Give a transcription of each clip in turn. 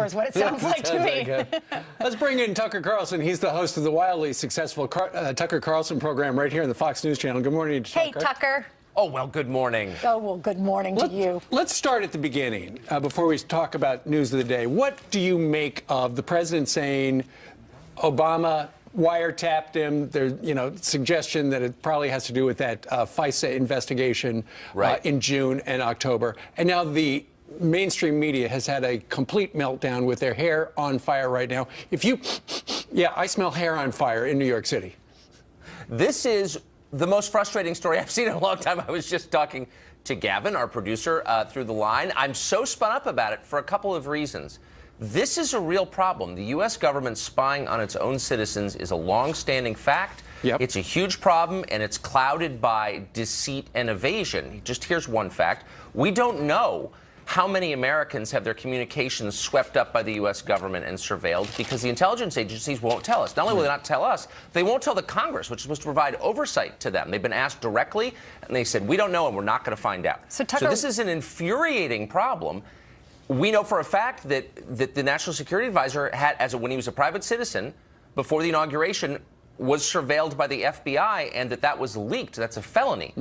Is what it sounds like to me. Let's bring in Tucker Carlson. He's the host of the wildly successful Tucker Carlson program right here on the Fox News Channel. Good morning, Tucker. Hey, Tucker. Oh, well, good morning. Oh, well, good morning to you. Let's start at the beginning before we talk about news of the day. What do you make of the president saying Obama wiretapped him? There's, suggestion that it probably has to do with that FISA investigation in June and October. And now the mainstream media has had a complete meltdown with their hair on fire right now. I smell hair on fire in New York City. This is the most frustrating story I've seen in a long time. I was just talking to Gavin, our producer, through the line. I'm so spun up about it for a couple of reasons. This is a real problem. The U.S. government spying on its own citizens is a long-standing fact. Yep. It's a huge problem, and it's clouded by deceit and evasion. Just here's one fact. We don't know how many Americans have their communications swept up by the U.S. government and surveilled because the intelligence agencies won't tell us. Not only will they not tell us, they won't tell the Congress, which is supposed to provide oversight to them. They've been asked directly, and they said, we don't know, and we're not going to find out. So this is an infuriating problem. We know for a fact that the National Security Advisor had, when he was a private citizen, before the inauguration, was surveilled by the FBI, and that was leaked. That's a felony.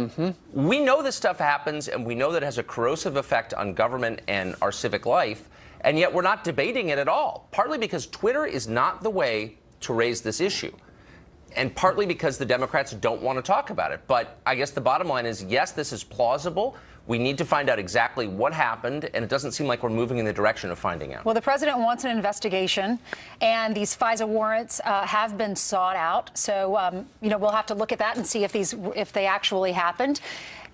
We know this stuff happens, and we know that it has a corrosive effect on government and our civic life, and yet we're not debating it at all, partly because Twitter is not the way to raise this issue, and partly because the Democrats don't want to talk about it. But I guess the bottom line is, yes, this is plausible. We need to find out exactly what happened, and it doesn't seem like we're moving in the direction of finding out. Well, the president wants an investigation, and these FISA warrants have been sought out. So, we'll have to look at that and see if they actually happened.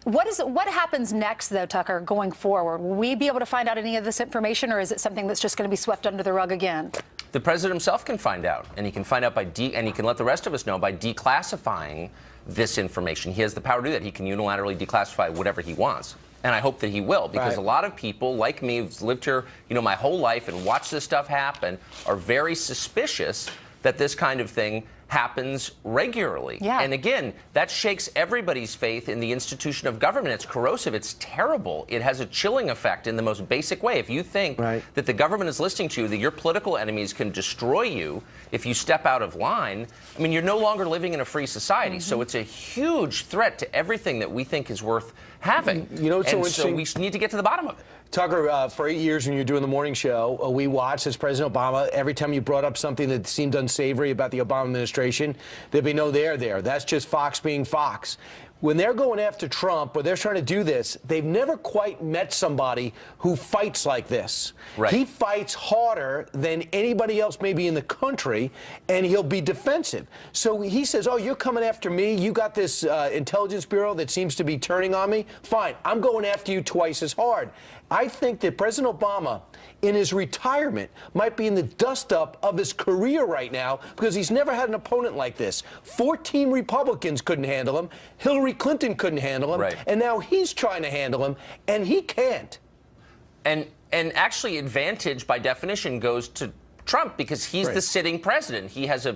What happens next, though, Tucker, going forward? Will we be able to find out any of this information, or is it something that's just going to be swept under the rug again? The president himself can find out, and he can find out and he can let the rest of us know by declassifying this information. He has the power to do that. He can unilaterally declassify whatever he wants. And I hope that he will, because a lot of people like me who've lived here, my whole life and watched this stuff happen are very suspicious that this kind of thing happens regularly. Yeah. And again, that shakes everybody's faith in the institution of government. It's corrosive. It's terrible. It has a chilling effect in the most basic way. If you think that the government is listening to you, that your political enemies can destroy you if you step out of line, I mean, you're no longer living in a free society. So it's a huge threat to everything that we think is worth having. It's so interesting. So we need to get to the bottom of it. Tucker, for 8 years when you were doing the morning show, we watched as President Obama, every time you brought up something that seemed unsavory about the Obama administration, there'd be no there. That's just Fox being Fox. When they're going after Trump or they're trying to do this, they've never quite met somebody who fights like this. He fights harder than anybody else maybe in the country, and he'll be defensive. So he says, oh, you're coming after me. You got this intelligence bureau that seems to be turning on me. Fine, I'm going after you twice as hard. I think that President Obama, in his retirement, might be in the dust-up of his career right now because he's never had an opponent like this. 14 Republicans couldn't handle him. Hillary Clinton couldn't handle him. And now he's trying to handle him, and he can't. And actually, advantage, by definition, goes to Trump because he's the sitting president. He has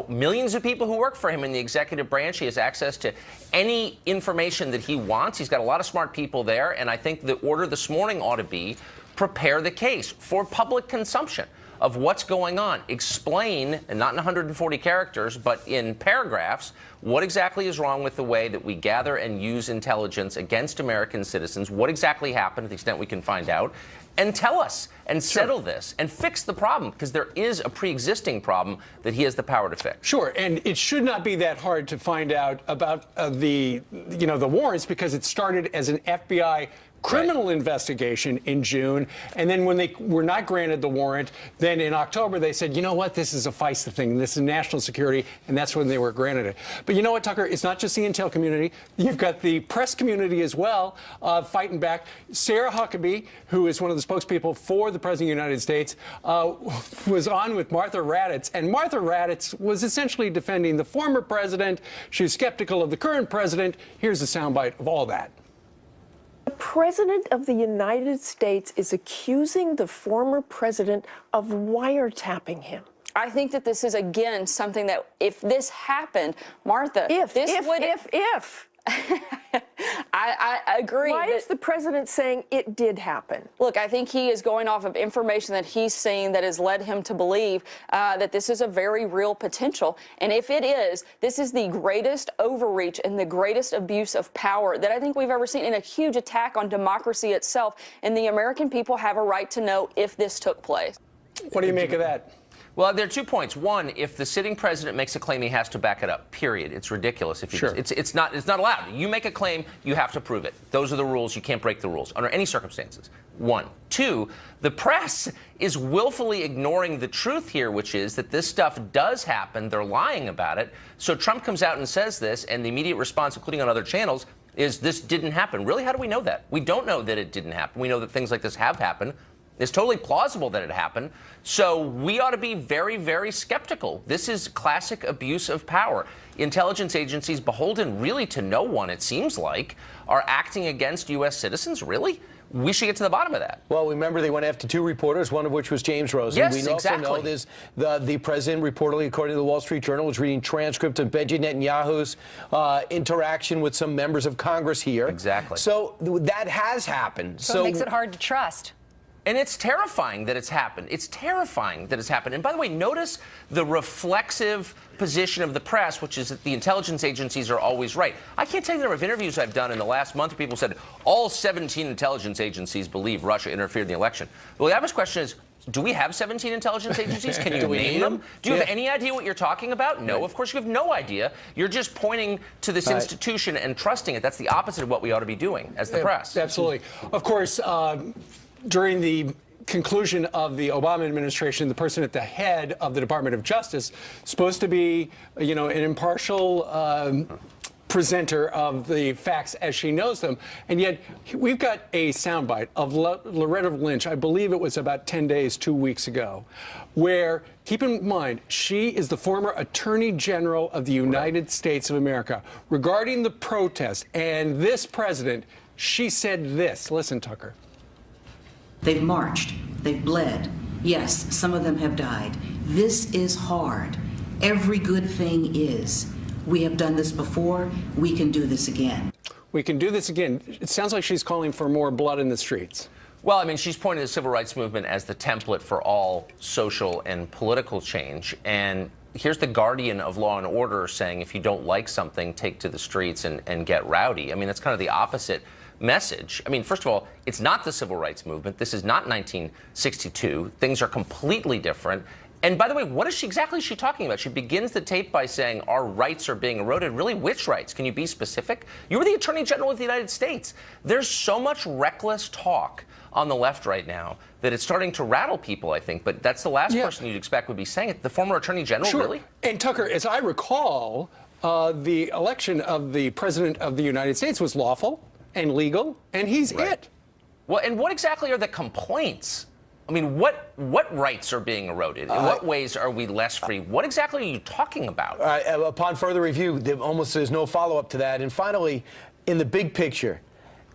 millions of people who work for him in the executive branch. He has access to any information that he wants. He's got a lot of smart people there, and I think the order this morning ought to be prepare the case for public consumption of what's going on. Explain, and not in 140 characters, but in paragraphs, what exactly is wrong with the way that we gather and use intelligence against American citizens, what exactly happened to the extent we can find out, and tell us and settle this and fix the problem, because there is a pre-existing problem that he has the power to fix. Sure, and it should not be that hard to find out about the warrants, because it started as an FBI criminal investigation in June, and then when they were not granted the warrant, then in October they said, you know what, this is a FISA thing, this is national security, and that's when they were granted it. But you know what, Tucker, it's not just the intel community. You've got the press community as well fighting back. Sarah Huckabee, who is one of the spokespeople for the President of the United States, was on with Martha Raddatz, and Martha Raddatz was essentially defending the former president. She was skeptical of the current president. Here's a soundbite of all that. The President of the United States is accusing the former president of wiretapping him. I think that this is, again, something that if this happened, Martha, If I agree. Why is the president saying it did happen? Look, I think he is going off of information that he's seen that has led him to believe that this is a very real potential. And if it is, this is the greatest overreach and the greatest abuse of power that I think we've ever seen, and a huge attack on democracy itself. And the American people have a right to know if this took place. What do you make of that? Well, there are 2 points. One, if the sitting president makes a claim, he has to back it up. Period. It's ridiculous. If Sure. it's not allowed. You make a claim, you have to prove it. Those are the rules. You can't break the rules under any circumstances. 1. 2, the press is willfully ignoring the truth here, which is that this stuff does happen. They're lying about it. So Trump comes out and says this, and the immediate response, including on other channels, is this didn't happen. Really? How do we know that? We don't know that it didn't happen. We know that things like this have happened. It's totally plausible that it happened. So we ought to be very, very skeptical. This is classic abuse of power. Intelligence agencies, beholden really to no one, it seems like, are acting against U.S. citizens. Really? We should get to the bottom of that. Well, remember they went after 2 reporters, one of which was James Rosen. Yes, we exactly. also know this, the president reportedly, according to the Wall Street Journal, was reading transcripts of Benjamin Netanyahu's interaction with some members of Congress here. Exactly. So that has happened. So it makes it hard to trust. And it's terrifying that it's happened. It's terrifying that it's happened. And by the way, notice the reflexive position of the press, which is that the intelligence agencies are always right. I can't tell you the number of interviews I've done in the last month where people said all 17 intelligence agencies believe Russia interfered in the election. Well, the average question is, do we have 17 intelligence agencies? Can you name them? Do you have any idea what you're talking about? No, of course you have no idea. You're just pointing to this institution and trusting it. That's the opposite of what we ought to be doing as the press. Absolutely. Of course, during the conclusion of the Obama administration, the person at the head of the Department of Justice, supposed to be, an impartial presenter of the facts as she knows them. And yet we've got a soundbite of Loretta Lynch, I believe it was about 10 days, 2 weeks ago, where, keep in mind, she is the former Attorney General of the United States of America. Regarding the protest and this president, she said this. Listen, Tucker. They've marched, they've bled. Yes, some of them have died. This is hard. Every good thing is. We have done this before, we can do this again. We can do this again. It sounds like she's calling for more blood in the streets. Well, I mean, she's pointing to the civil rights movement as the template for all social and political change. And here's the guardian of law and order saying, if you don't like something, take to the streets and get rowdy. I mean, that's kind of the opposite message. I mean, first of all, it's not the civil rights movement. This is not 1962. Things are completely different. And by the way, what is she exactly talking about? She begins the tape by saying our rights are being eroded. Really, which rights? Can you be specific? You were the Attorney General of the United States. There's so much reckless talk on the left right now that it's starting to rattle people, I think. But that's the last person you'd expect would be saying it. The former Attorney General, really? And Tucker, as I recall, the election of the President of the United States was lawful and legal, and he's it. Well, and what exactly are the complaints? I mean, what rights are being eroded? In what ways are we less free? What exactly are you talking about? Upon further review, there's no follow-up to that. And finally, in the big picture,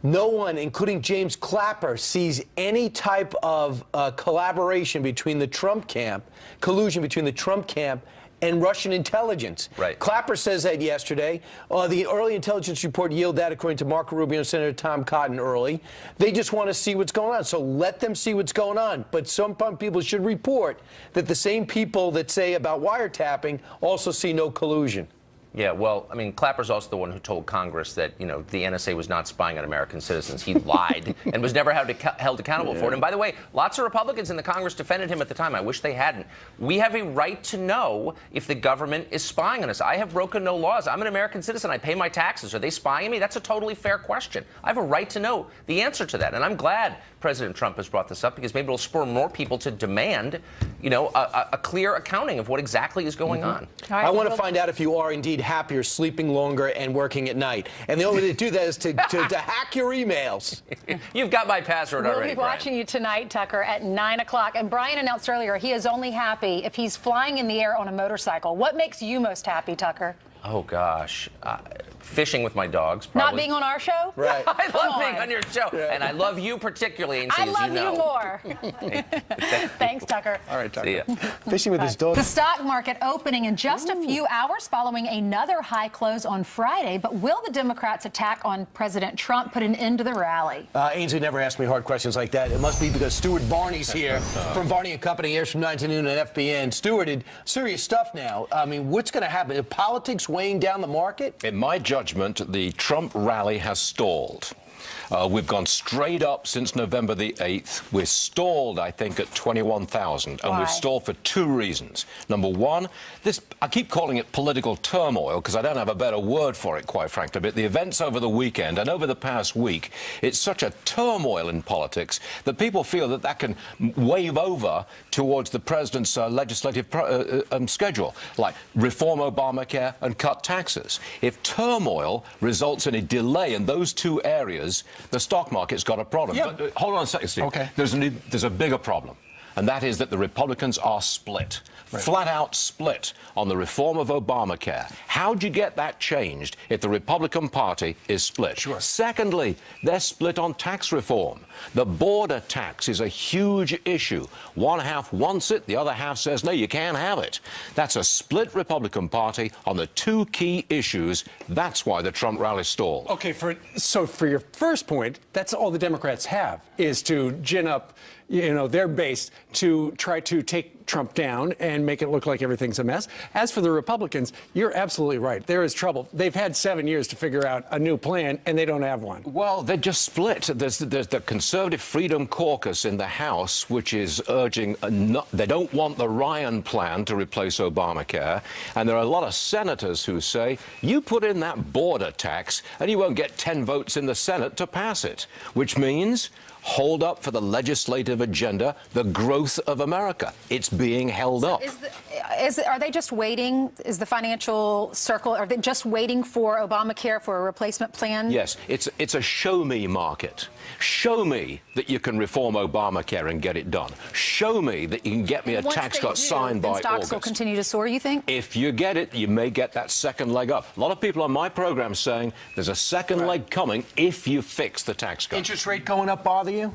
no one, including James Clapper, sees any type of collaboration between the Trump camp, collusion between the Trump camp and Russian intelligence. Right. Clapper says that yesterday. The early intelligence report yielded that, according to Marco Rubio and Senator Tom Cotton early. They just want to see what's going on, so let them see what's going on. But some people should report that the same people that say about wiretapping also see no collusion. Yeah, well, I mean, Clapper's also the one who told Congress that, the NSA was not spying on American citizens. He lied and was never held accountable for it. And by the way, lots of Republicans in the Congress defended him at the time. I wish they hadn't. We have a right to know if the government is spying on us. I have broken no laws. I'm an American citizen. I pay my taxes. Are they spying on me? That's a totally fair question. I have a right to know the answer to that. And I'm glad President Trump has brought this up, because maybe it'll spur more people to demand, a clear accounting of what exactly is going on. I want to find out if you are indeed happier sleeping longer and working at night. And the only way to do that is to hack your emails. You've got my password already, We'll be watching you tonight, Tucker, at 9 o'clock. And Brian announced earlier he is only happy if he's flying in the air on a motorcycle. What makes you most happy, Tucker? Oh, gosh. fishing with my dogs. Not Probably. being on our show? Right. I love being on your show, and I love you particularly, Ainsley, I as love you know. you more. Thanks, Tucker. All right, Tucker. See ya. Fishing with his dog. The stock market opening in just a few hours following another high close on Friday. But will the Democrats' attack on President Trump put an end to the rally? Ainsley never asked me hard questions like that. It must be because Stuart Varney's here from Varney & Company, airs from 9 to noon on FBN. Stuart, serious stuff now. I mean, what's going to happen? Is politics weighing down the market? In my judgment, the Trump rally has stalled. We've gone straight up since November the 8th. We're stalled, I think, at 21,000. And we've stalled for two reasons. Number one, I keep calling it political turmoil because I don't have a better word for it, quite frankly. But the events over the weekend and over the past week, it's such a turmoil in politics that people feel that that can wave over towards the president's legislative schedule, like reform Obamacare and cut taxes. If turmoil results in a delay in those two areas, the stock market's got a problem. Yeah. But, hold on a second, Steve. Okay. There's a bigger problem, and that is that the Republicans are split. Flat out split on the reform of Obamacare. How'd you get that changed if the Republican Party is split? Sure. Secondly, they're split on tax reform. The border tax is a huge issue. One half wants it, the other half says, no, you can't have it. That's a split Republican Party on the two key issues. That's why the Trump rally stalled. Okay, so for your first point, that's all the Democrats have, is to gin up, their base to try to take Trump down and make it look like everything's a mess. As for the Republicans, you're absolutely right. There is trouble. They've had 7 years to figure out a new plan, and they don't have one. Well, they're just split. There's the Conservative Freedom Caucus in the House, which is urging they don't want the Ryan plan to replace Obamacare. And there are a lot of senators who say, you put in that border tax and you won't get 10 votes in the Senate to pass it, which means hold up for the legislative agenda, the growth of America. It's being held up. Are they just waiting? Is the financial circle, are they just waiting for Obamacare for a replacement plan? Yes, it's a show me market. Show me that you can reform Obamacare and get it done. Show me that you can get me a tax cut signed by August. Stocks will continue to soar, you think? If you get it, you may get that second leg up. A lot of people on my program saying there's a second leg coming if you fix the tax cut. Interest rate going up bother you?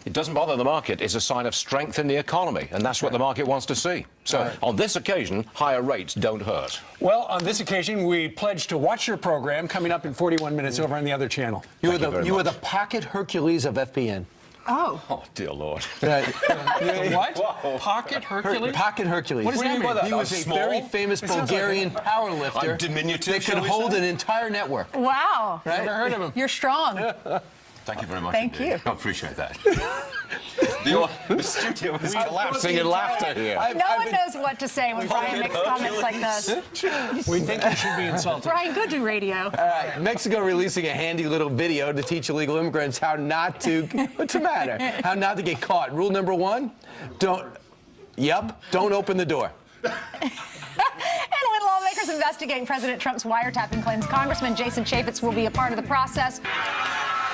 It doesn't bother the market. It's a sign of strength in the economy, and that's what the market wants to see. So on this occasion, higher rates don't hurt. Well, on this occasion, we pledge to watch your program coming up in 41 minutes over on the other channel. You were the pocket Hercules of FBN. Oh, dear Lord. What? Pocket Hercules? Pocket Hercules. What does that mean? He was a very famous Bulgarian powerlifter. I'm diminutive, that could hold an entire network. Wow. Never heard of him. You're strong. Thank you very much. Thank you. I appreciate that. The studio is collapsing in laughter here. No one knows what to say when Brian makes comments like this. We think you should be insulted. Brian, go do radio. All right, Mexico releasing a handy little video to teach illegal immigrants how not to, what's the matter? How not to get caught. Rule number one, don't open the door. And when lawmakers investigate President Trump's wiretapping claims, Congressman Jason Chaffetz will be a part of the process.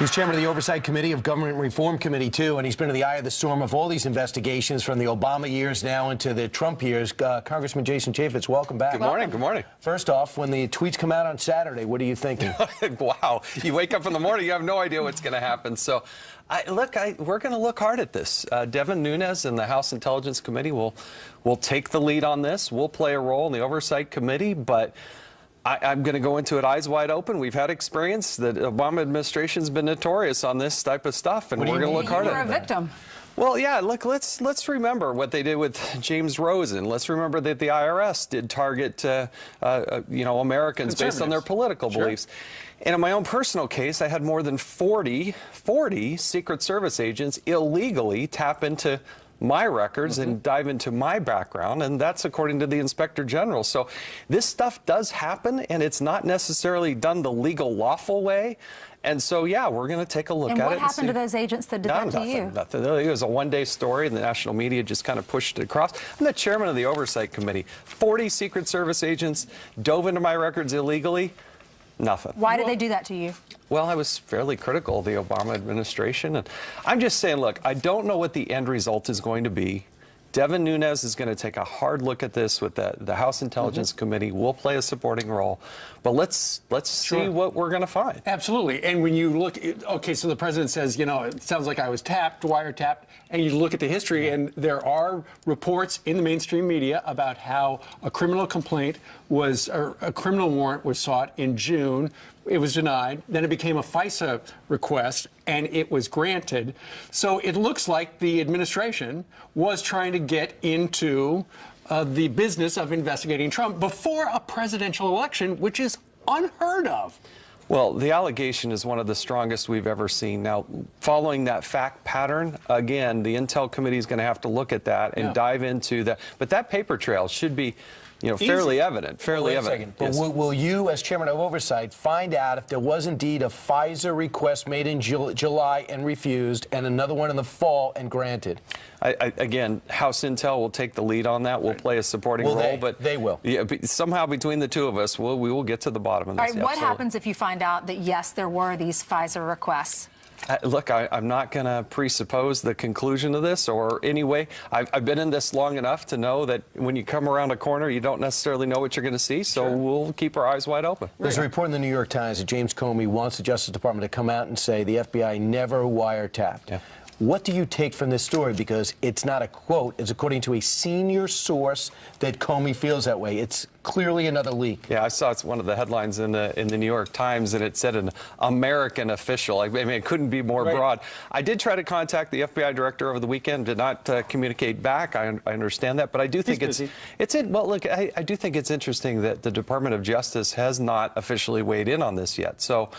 He's chairman of the Oversight Committee of Government Reform Committee, too, and he's been in the eye of the storm of all these investigations from the Obama years now into the Trump years. Congressman Jason Chaffetz, welcome back. Good morning. Good morning. First off, when the tweets come out on Saturday, what are you thinking? Wow. You wake up in the morning, you have no idea what's going to happen. So, we're going to look hard at this. Devin Nunes and the House Intelligence Committee will take the lead on this. We'll play a role in the Oversight Committee, but I'm going to go into it eyes wide open. We've had experience. The Obama administration's been notorious on this type of stuff, and we're going to look hard at it. You're a victim. Well, yeah, look, let's remember what they did with James Rosen. Let's remember that the IRS did target, Americans based on their political beliefs. And in my own personal case, I had more than 40 Secret Service agents illegally tap into my records and dive into my background, and that's according to the Inspector General. So this stuff does happen, and it's not necessarily done the legal, lawful way. And so, yeah, we're going to take a look at it. And what happened to those agents that did that to you? Nothing. It was a one-day story, and the national media just kind of pushed it across. I'm the chairman of the Oversight Committee. 40 Secret Service agents dove into my records illegally. Nothing. Why did they do that to you? Well, I was fairly critical of the Obama administration. And I'm just saying, look, I don't know what the end result is going to be. Devin Nunes is going to take a hard look at this with the House Intelligence Committee. We'll play a supporting role, but let's see what we're going to find. Absolutely. And when you look, okay, so the president says, you know, it sounds like I was wiretapped, and you look at the history, and there are reports in the mainstream media about how a criminal complaint was, or a criminal warrant was sought in June. It was denied. Then it became a FISA request, and it was granted. So it looks like the administration was trying to get into the business of investigating Trump before a presidential election, which is unheard of. Well, the allegation is one of the strongest we've ever seen. Now, following that fact pattern, again, the Intel Committee is going to have to look at that and dive into that. But that paper trail should be, you know, fairly evident. Fairly evident. But will you, as chairman of oversight, find out if there was indeed a FISA request made in July and refused, and another one in the fall and granted? Again, House Intel will take the lead on that. We'll play a supporting role, but they will. Yeah, somehow between the two of us, we will get to the bottom of this. All right, what happens if you find out that yes, there were these FISA requests? Look, I'm not going to presuppose the conclusion of this, or anyway, I've been in this long enough to know that when you come around a corner, you don't necessarily know what you're going to see, so we'll keep our eyes wide open. There's a report in the New York Times that James Comey wants the Justice Department to come out and say the FBI never wiretapped. Yeah. What do you take from this story? Because it's not a quote. It's according to a senior source that Comey feels that way. It's clearly another leak. Yeah, I saw it's one of the headlines in the New York Times, and it said an American official. I mean, it couldn't be more broad. I did try to contact the FBI director over the weekend. Did not communicate back. I understand that, but I do think well, look, I do think it's interesting that the Department of Justice has not officially weighed in on this yet. So.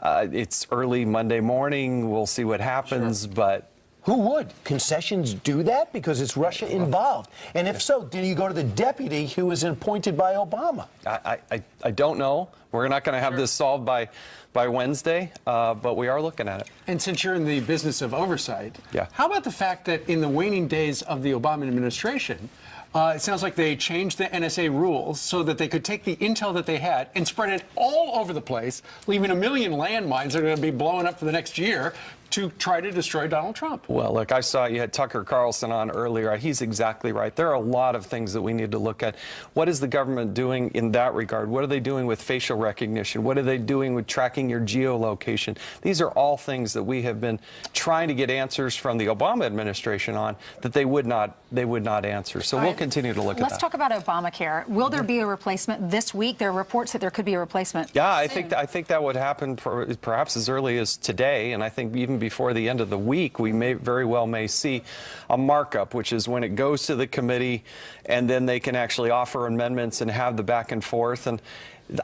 It's early Monday morning. We'll see what happens, but... Who would? Concessions do that? Because it's Russia involved. And if so, do you go to the deputy who was appointed by Obama? I don't know. We're not going to have this solved by Wednesday, but we are looking at it. And since you're in the business of oversight, how about the fact that in the waning days of the Obama administration, it sounds like they changed the NSA rules so that they could take the intel that they had and spread it all over the place, leaving 1 million landmines that are going to be blowing up for the next year to try to destroy Donald Trump. Well, look, I saw you had Tucker Carlson on earlier. He's exactly right. There are a lot of things that we need to look at. What is the government doing in that regard? What are they doing with facial recognition? What are they doing with tracking your geolocation? These are all things that we have been trying to get answers from the Obama administration on that they would not answer. So we'll continue to look at that. Let's talk about Obamacare. Will there be a replacement this week? There are reports that there could be a replacement. Yeah, I think that would happen perhaps as early as today, and I think even before the end of the week, we very well may see a markup, which is when it goes to the committee, and then they can actually offer amendments and have the back and forth. And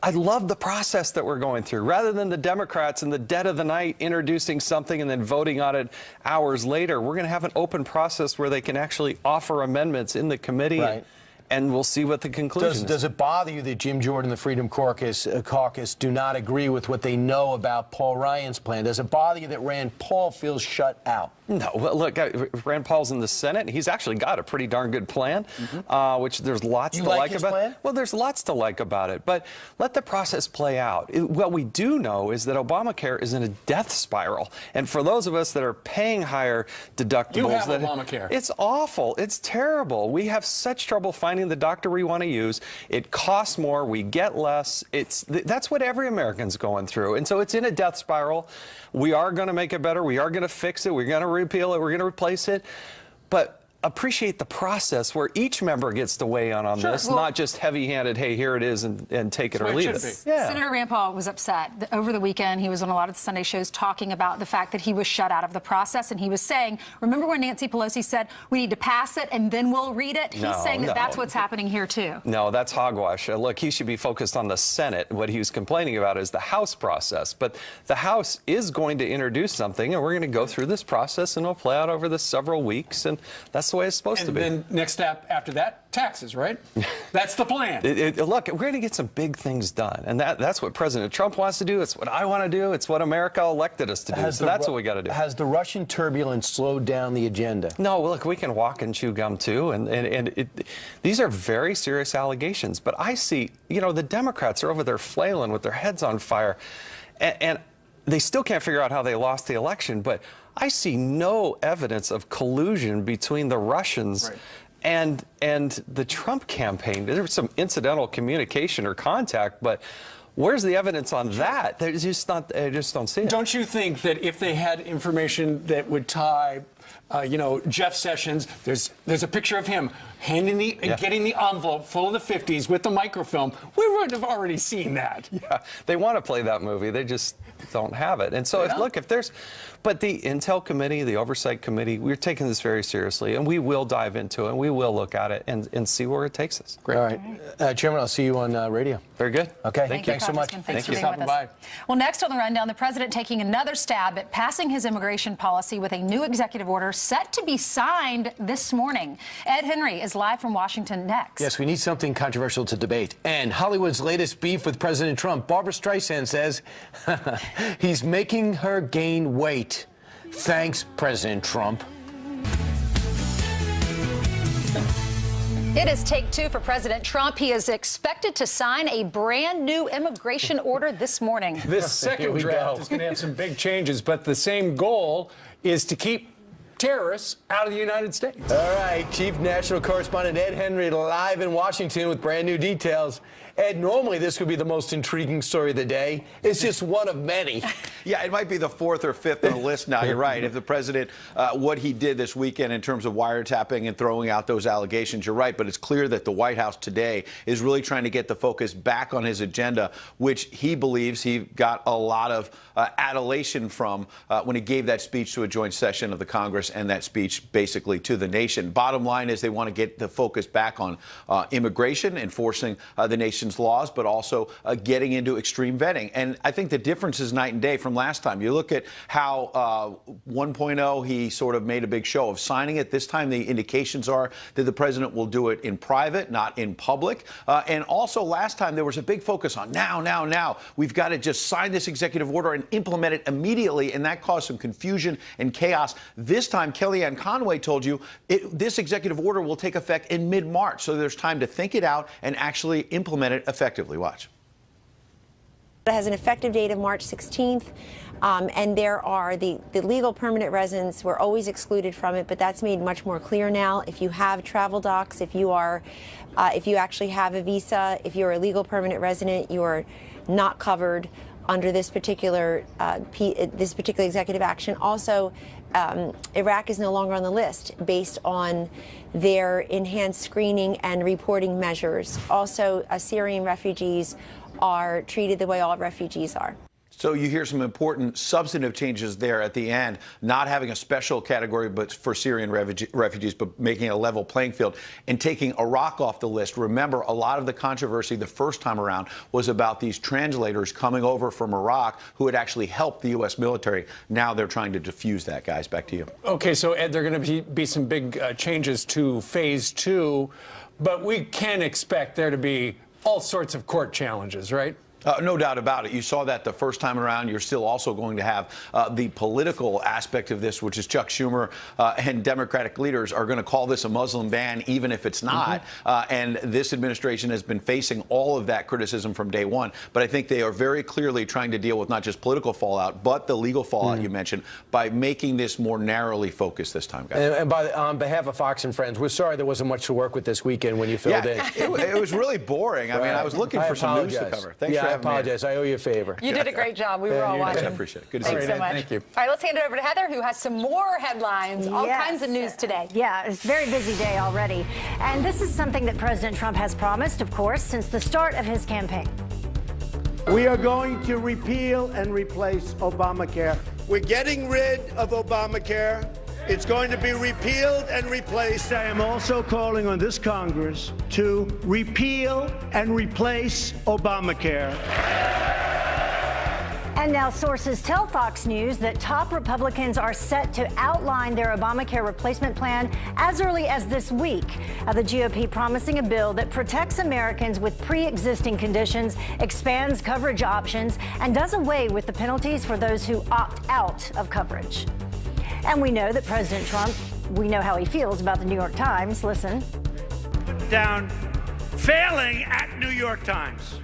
I love the process that we're going through. Rather than the Democrats in the dead of the night introducing something and then voting on it hours later, we're going to have an open process where they can actually offer amendments in the committee. Right. And we'll see what the conclusion is. Does it bother you that Jim Jordan, the Freedom Caucus, do not agree with what they know about Paul Ryan's plan? Does it bother you that Rand Paul feels shut out? No, well, look, Rand Paul's in the Senate. He's actually got a pretty darn good plan, which there's lots to like about. Plan? Well, there's lots to like about it, but let the process play out. What we do know is that Obamacare is in a death spiral, and for those of us that are paying higher deductibles, you have Obamacare. It's awful. It's terrible. We have such trouble finding the doctor we want to use. It costs more. We get less. That's what every American's going through, and so it's in a death spiral. We are going to make it better. We are going to fix it. We're going to repeal it. We're going to replace it. But appreciate the process where each member gets to weigh in on this, not just heavy-handed, hey, here it is, and take it or leave it. Senator Rand Paul was upset. Over the weekend, he was on a lot of the Sunday shows talking about the fact that he was shut out of the process, and he was saying, remember when Nancy Pelosi said, we need to pass it and then we'll read it? He's saying that that's what's happening here, too. No, that's hogwash. Look, he should be focused on the Senate. What he was complaining about is the House process. But the House is going to introduce something, and we're going to go through this process, and it'll play out over the several weeks, and that's the way it's supposed to be. And then next step after that, taxes, right? That's the plan. Look, we're going to get some big things done, and that's what President Trump wants to do. It's what I want to do. It's what America elected us to do. So that's what we got to do. Has the Russian turbulence slowed down the agenda? No, look, we can walk and chew gum too, and these are very serious allegations. But I see, the Democrats are over there flailing with their heads on fire, and they still can't figure out how they lost the election. But I see no evidence of collusion between the Russians And the Trump campaign, there was some incidental communication or contact, but where's the evidence on that? There's just not. I just don't see it. Don't you think that if they had information that would tie, Jeff Sessions, there's a picture of him getting the envelope full of the 50s with the microfilm, we would have already seen that. Yeah, they want to play that movie. They just don't have it. And so, but the Intel Committee, the Oversight Committee, we're taking this very seriously, and we will dive into it, and we will look at it and see where it takes us. Great. All right. Chairman, I'll see you on radio. Very good. Okay. Thank you, Thanks so much. Thanks for stopping by. Well, next on the rundown, the president taking another stab at passing his immigration policy with a new executive order set to be signed this morning. Ed Henry is live from Washington next. Yes, we need something controversial to debate. And Hollywood's latest beef with President Trump. Barbara Streisand says he's making her gain weight. Thanks, President Trump. It is take two for President Trump. He is expected to sign a brand new immigration order this morning. This second draft is going to have some big changes, but the same goal is to keep terrorists out of the United States. All right, Chief National Correspondent Ed Henry live in Washington with brand new details. Ed, normally this would be the most intriguing story of the day. It's just one of many. Yeah, it might be the fourth or fifth on the list now. You're right. If the president, what he did this weekend in terms of wiretapping and throwing out those allegations, you're right. But it's clear that the White House today is really trying to get the focus back on his agenda, which he believes he got a lot of adulation from when he gave that speech to a joint session of the Congress and that speech basically to the nation. Bottom line is they want to get the focus back on immigration, enforcing the nation's laws, but also getting into extreme vetting. And I think the difference is night and day from last time. You look at how 1.0, he sort of made a big show of signing it. This time the indications are that the president will do it in private, not in public. And also last time there was a big focus on now. We've got to just sign this executive order and implement it immediately. And that caused some confusion and chaos. This time, Kellyanne Conway told you this executive order will take effect in mid-March. So there's time to think it out and actually implement it effectively. Watch. It has an effective date of March 16th, and there are the legal permanent residents were always excluded from it, but that's made much more clear now. If you have travel docs, if you actually have a visa, if you're a legal permanent resident, you are not covered under this particular executive action. Also, Iraq is no longer on the list based on their enhanced screening and reporting measures. Also, Syrian refugees are treated the way all refugees are. So you hear some important substantive changes there at the end, not having a special category but for Syrian refugees, but making a level playing field and taking Iraq off the list. Remember, a lot of the controversy the first time around was about these translators coming over from Iraq who had actually helped the U.S. military. Now they're trying to diffuse that. Guys, back to you. Okay, so Ed, there are going to be some big changes to phase 2, but we can expect there to be all sorts of court challenges, right? No doubt about it. You saw that the first time around. You're still also going to have the political aspect of this, which is Chuck Schumer and Democratic leaders are going to call this a Muslim ban, even if it's not. And this administration has been facing all of that criticism from day one. But I think they are very clearly trying to deal with not just political fallout, but the legal fallout you mentioned by making this more narrowly focused this time, guys. And on behalf of Fox and Friends, we're sorry there wasn't much to work with this weekend when you filled in. It was really boring. I mean, I was looking for some news to cover. Thanks for I apologize. I owe you a favor. You did a great job. We were all watching. I appreciate it. Good to see you. Thanks so much. Thank you. All right, let's hand it over to Heather, who has some more headlines, all kinds of news today. Yeah, it's a very busy day already. And this is something that President Trump has promised, of course, since the start of his campaign. We are going to repeal and replace Obamacare. We're getting rid of Obamacare. It's going to be repealed and replaced. I am also calling on this Congress to repeal and replace Obamacare. And now sources tell Fox News that top Republicans are set to outline their Obamacare replacement plan as early as this week. The GOP promising a bill that protects Americans with pre-existing conditions, expands coverage options, and does away with the penalties for those who opt out of coverage. And we know that President Trump, we know how he feels about the New York Times. Listen. Down, failing at New York Times.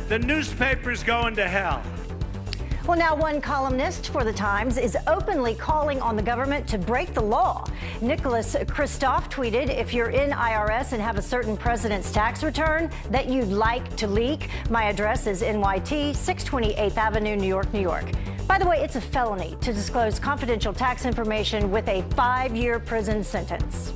The newspaper's going to hell. Well, now one columnist for The Times is openly calling on the government to break the law. Nicholas Kristof tweeted, if you're in IRS and have a certain president's tax return that you'd like to leak, my address is NYT, 628th Avenue, New York, New York. By the way, it's a felony to disclose confidential tax information with a 5-year prison sentence.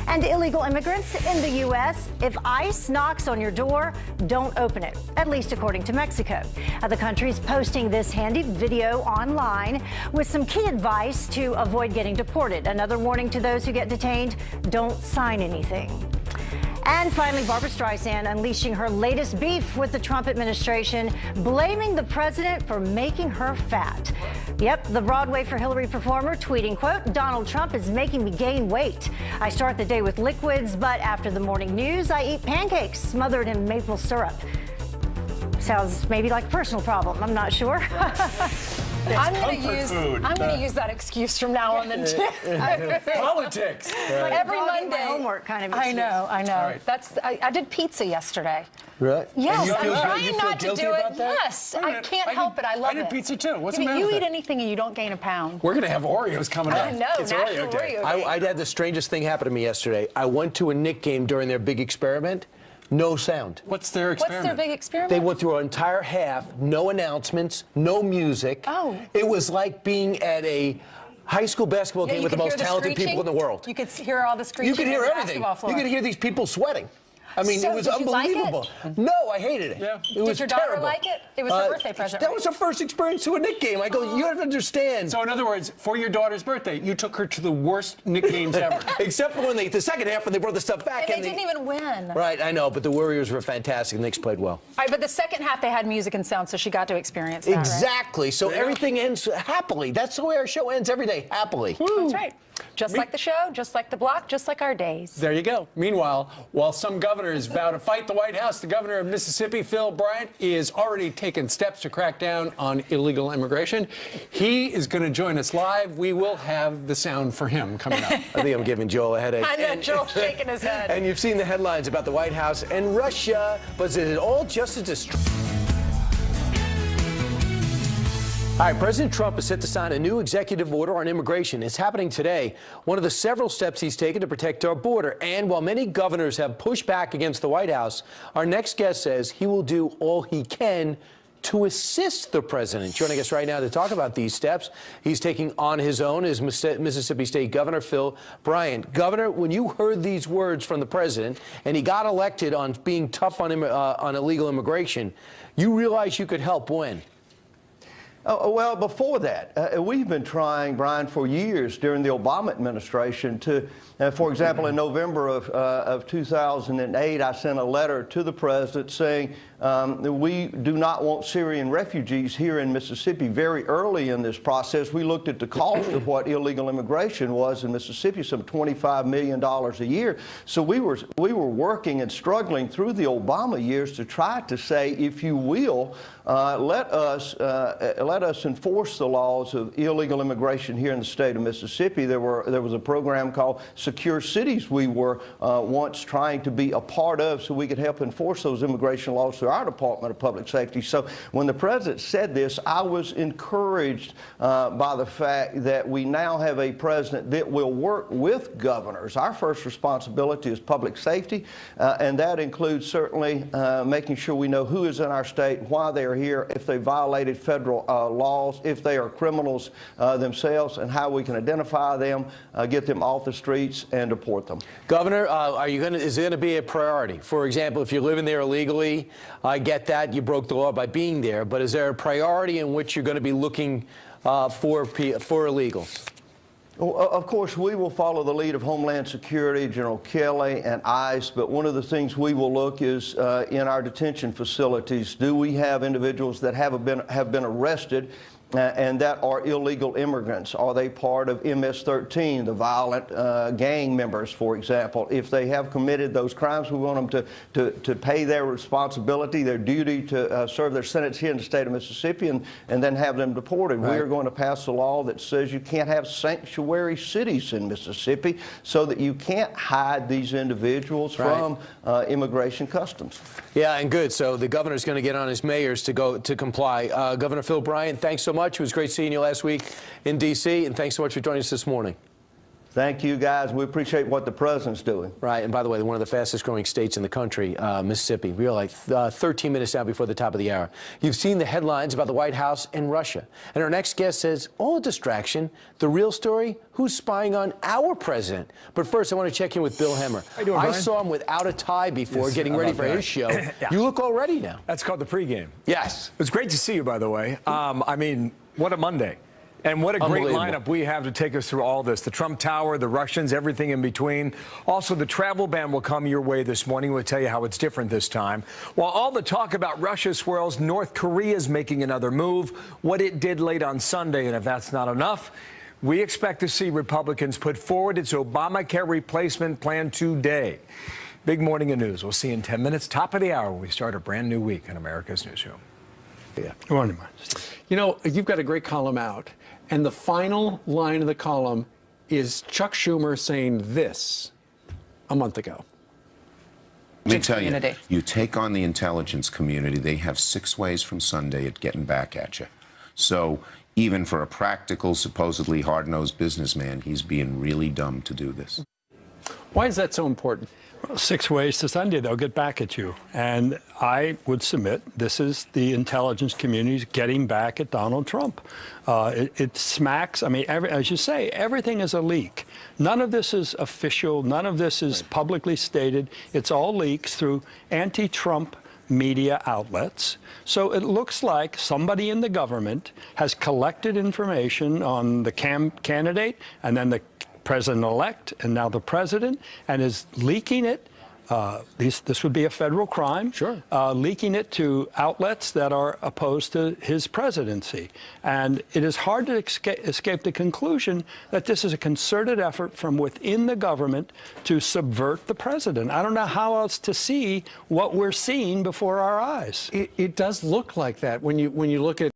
And illegal immigrants in the U.S., if ICE knocks on your door, don't open it, at least according to Mexico. The country's posting this handy video online with some key advice to avoid getting deported. Another warning to those who get detained, don't sign anything. And finally, Barbra Streisand unleashing her latest beef with the Trump administration, blaming the president for making her fat. Yep, the Broadway for Hillary performer tweeting, quote, Donald Trump is making me gain weight. I start the day with liquids, but after the morning news, I eat pancakes smothered in maple syrup. Sounds maybe like a personal problem. I'm not sure. I'm going to use that excuse from now on. Then Politics. Like every Monday. Homework kind of excuse. I know. Right. That's. I did pizza yesterday. Really? Yes, you feel I'm trying you not feel to guilty do about it. that? Yes, I can't help it. I love it. I did pizza too. What's the matter You with eat that? anything and you don't gain a pound. We're going to have Oreos coming up. I know, It's National Oreo Day. Oreo Day. I had the strangest thing happen to me yesterday. I went to a Knick game during their big experiment. No sound. What's their experiment? What's their big experiment? They went through an entire half, no announcements, no music. Oh. It was like being at a high school basketball game with the most talented people in the world. You could hear all the screeching. You could hear on the everything. basketball floor. You could hear these people sweating. I mean, So, it was did you like it? unbelievable. No, I hated it. Yeah. It was Did your daughter terrible. like it? It was her birthday present. That right? was her first experience to a Knick game. I go, you have to understand. So in other words, for your daughter's birthday, you took her to the worst Knick games ever. Except for when the second half when they brought the stuff back. And they didn't even win. Right, I know, but the Warriors were fantastic. The Knicks played well. All right, but the second half they had music and sound, so she got to experience that. Exactly. So everything ends happily. That's the way our show ends every day, happily. That's right. Just like the show, just like the block, just like our days. There you go. Meanwhile, while some governors vow to fight the White House, the governor of Mississippi, Phil Bryant, is already taking steps to crack down on illegal immigration. He is going to join us live. We will have the sound for him coming up. I think I'm giving Joel a headache. I know, Joel's shaking his head. And you've seen the headlines about the White House and Russia, but is it all just a distraction? All right, President Trump is set to sign a new executive order on immigration. It's happening today, one of the several steps he's taken to protect our border. And while many governors have pushed back against the White House, our next guest says he will do all he can to assist the president. Joining us right now to talk about these steps he's taking on his own is Mississippi State Governor Phil Bryant. Governor, when you heard these words from the president and he got elected on being tough on illegal immigration, you realized you could help when? Well, before that, we've been trying, Brian, for years during the Obama administration to, for example, in November of 2008, I sent a letter to the president saying we do not want Syrian refugees here in Mississippi. Very early in this process, we looked at the cost of what illegal immigration was in Mississippi, some $25 million a year. So we were working and struggling through the Obama years to try to say, if you will, let us enforce the laws of illegal immigration here in the state of Mississippi. There was a program called Secure Cities we were once trying to be a part of so we could help enforce those immigration laws through our Department of Public Safety. So when the president said this, I was encouraged by the fact that we now have a president that will work with governors. Our first responsibility is public safety, and that includes certainly making sure we know who is in our state, why they are here, if they violated federal laws, if they are criminals themselves, and how we can identify them, get them off the streets, and deport them. Governor, is it going to be a priority? For example, if you're living there illegally, I get that you broke the law by being there, but is there a priority in which you're going to be looking for illegals? Well, of course, we will follow the lead of Homeland Security, General Kelly, and ICE, but one of the things we will look is in our detention facilities, do we have individuals that have been arrested and that are illegal immigrants. Are they part of MS-13, the violent gang members, for example? If they have committed those crimes, we want them to pay their responsibility, their duty to serve their sentence here in the state of Mississippi, and then have them deported. Right. We are going to pass a law that says you can't have sanctuary cities in Mississippi, so that you can't hide these individuals from immigration customs. Yeah, and good. So the governor's going to get on his mayors to comply. Governor Phil Bryant, thanks so much. It was great seeing you last week in D.C., and thanks so much for joining us this morning. Thank you, guys. We appreciate what the president's doing. Right, and by the way, one of the fastest growing states in the country, Mississippi. We are like 13 minutes now before the top of the hour. You've seen the headlines about the White House and Russia. And our next guest says, all a distraction. The real story, who's spying on our president? But first, I want to check in with Bill Hemmer. How you doing, Brian? I saw him without a tie before, getting ready for his show. Yeah. You look all ready now. That's called the pregame. Yes. It was great to see you, by the way. I mean, what a Monday. And what a great lineup we have to take us through all this. The Trump Tower, the Russians, everything in between. Also, the travel ban will come your way this morning. We'll tell you how it's different this time. While all the talk about Russia swirls, North Korea is making another move. What it did late on Sunday, and if that's not enough, we expect to see Republicans put forward its Obamacare replacement plan today. Big morning of news. We'll see you in 10 minutes. Top of the hour when we start a brand new week on America's Newsroom. Yeah. Good morning, Mark. You know, you've got a great column out, and the final line of the column is Chuck Schumer saying this a month ago. Let me tell you, you take on the intelligence community, they have 6 ways from Sunday at getting back at you. So even for a practical, supposedly hard-nosed businessman, he's being really dumb to do this. Why is that so important? Well, 6 ways to Sunday, they'll get back at you. And I would submit this is the intelligence community getting back at Donald Trump. It smacks, I mean, as you say, everything is a leak. None of this is official. None of this is publicly stated. It's all leaks through anti-Trump media outlets. So it looks like somebody in the government has collected information on the candidate and then the president-elect and now the president, and is leaking it. This would be a federal crime. Sure. Leaking it to outlets that are opposed to his presidency. And it is hard to escape the conclusion that this is a concerted effort from within the government to subvert the president. I don't know how else to see what we're seeing before our eyes. It does look like that when you look at